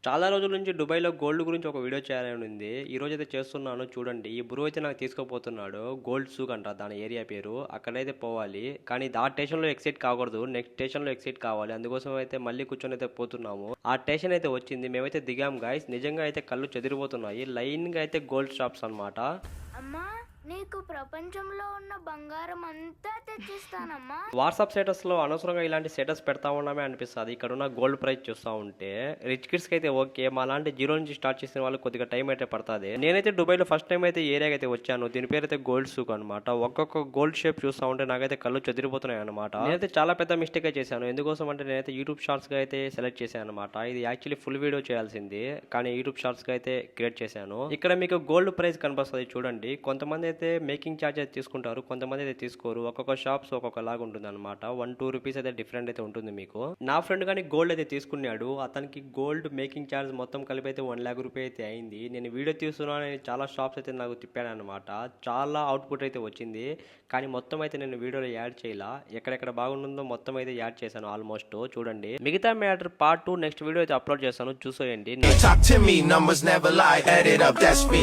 చాలా రోజుల నుంచి దుబాయ్‌లో గోల్డ్ గురించి ఒక వీడియో చేయాలని ఉంది. ఈరోజైతే చేస్తున్నాను చూడండి. ఈ బ్రో అయితే నాకు తీసుకుపోతున్నాడు. గోల్డ్ సూక్ అంట దాని ఏరియా పేరు. అక్కడైతే పోవాలి. కానీ ఆ స్టేషన్‌లో ఎగ్జిట్ కాకూడదు. నెక్స్ట్ స్టేషన్‌లో ఎగ్జిట్ కావాలి. అందుకోసం అయితే మళ్ళీ కూర్చొని అయితే పోతున్నాము. ఆ స్టేషన్ అయితే వచ్చింది. మేమైతే దిగాం గైస్. నిజంగా అయితే కళ్ళు చెదిరిపోతున్నాయి. లైన్‌గా అయితే గోల్డ్ షాప్స్ అన్నమాట. అమ్మా నీకు ప్రపంచంలో ఉన్న బంగారం అంతా తెచ్చిస్తానమ్మా. వాట్సాప్ స్టేటస్ లో అనవసరంగా ఇలాంటి స్టేటస్ పెడతా ఉన్నామే అనిపిస్తుంది. ఇక్కడ ఉన్న గోల్డ్ ప్రైస్ చూస్తా ఉంటే రిచ్ కిడ్స్ కి అయితే ఓకే, మా లాంటి జీరో నుంచి స్టార్ట్ చేసిన వాళ్ళు కొద్దిగా టైం అయితే పడుతుంది. నేనైతే దుబాయ్ లో ఫస్ట్ టైం అయితే ఏరియాకి అయితే వచ్చాను. దీని పేరు అయితే గోల్డ్ సూక్ అనమాట. ఒక్కొక్క గోల్డ్ షేప్ చూస్తా ఉంటే నాకైతే కళ్ళు చెదిరిపోతున్నాయి అనమాట. నేనైతే చాలా పెద్ద మిస్టేక్ చేశాను. ఎందుకోసం అంటే నేనైతే యూట్యూబ్ షార్ట్స్ గా అయితే సెలెక్ట్ చేశాను అనమాట. ఇది యాక్చువల్లీ ఫుల్ వీడియో చేయాల్సింది, కానీ యూట్యూబ్ షార్ట్స్ గా అయితే క్రియేట్ చేశాను. ఇక్కడ మీకు గోల్డ్ ప్రైస్ కనిపిస్తుంది చూడండి. కొంతమంది అయితే మేకింగ్ ఛార్జ్ అయితే తీసుకుంటారు, కొంతమంది అయితే తీసుకోరు. ఒక్కొక్క షాప్స్ ఒక్కొక్క లాగా ఉంటుంది అనమాట. 1-2 రూపీస్ అయితే డిఫరెంట్ అయితే ఉంటుంది మీకు. నా ఫ్రెండ్ కానీ గోల్డ్ అయితే తీసుకున్నాడు. అతనికి గోల్డ్ మేకింగ్ ఛార్జ్ మొత్తం కలిపి అయితే 1 లాక్ రూపాయ అయితే అయింది. నేను వీడియో తీస్తున్నాను, చాలా షాప్స్ అయితే నాకు తిప్పాను అనమాట. చాలా అవుట్పుట్ అయితే వచ్చింది, కానీ మొత్తం అయితే నేను వీడియోలో యాడ్ చేయాల. ఎక్కడెక్కడ బాగుంటుందో మొత్తం అయితే యాడ్ చేశాను ఆల్మోస్ట్. చూడండి మిగతా మ్యాటర్ పార్ట్ 2 నెక్స్ట్ వీడియో అయితే అప్లోడ్ చేస్తాను, చూసేయండి. Talk to me, numbers never lie, add it up, that's me.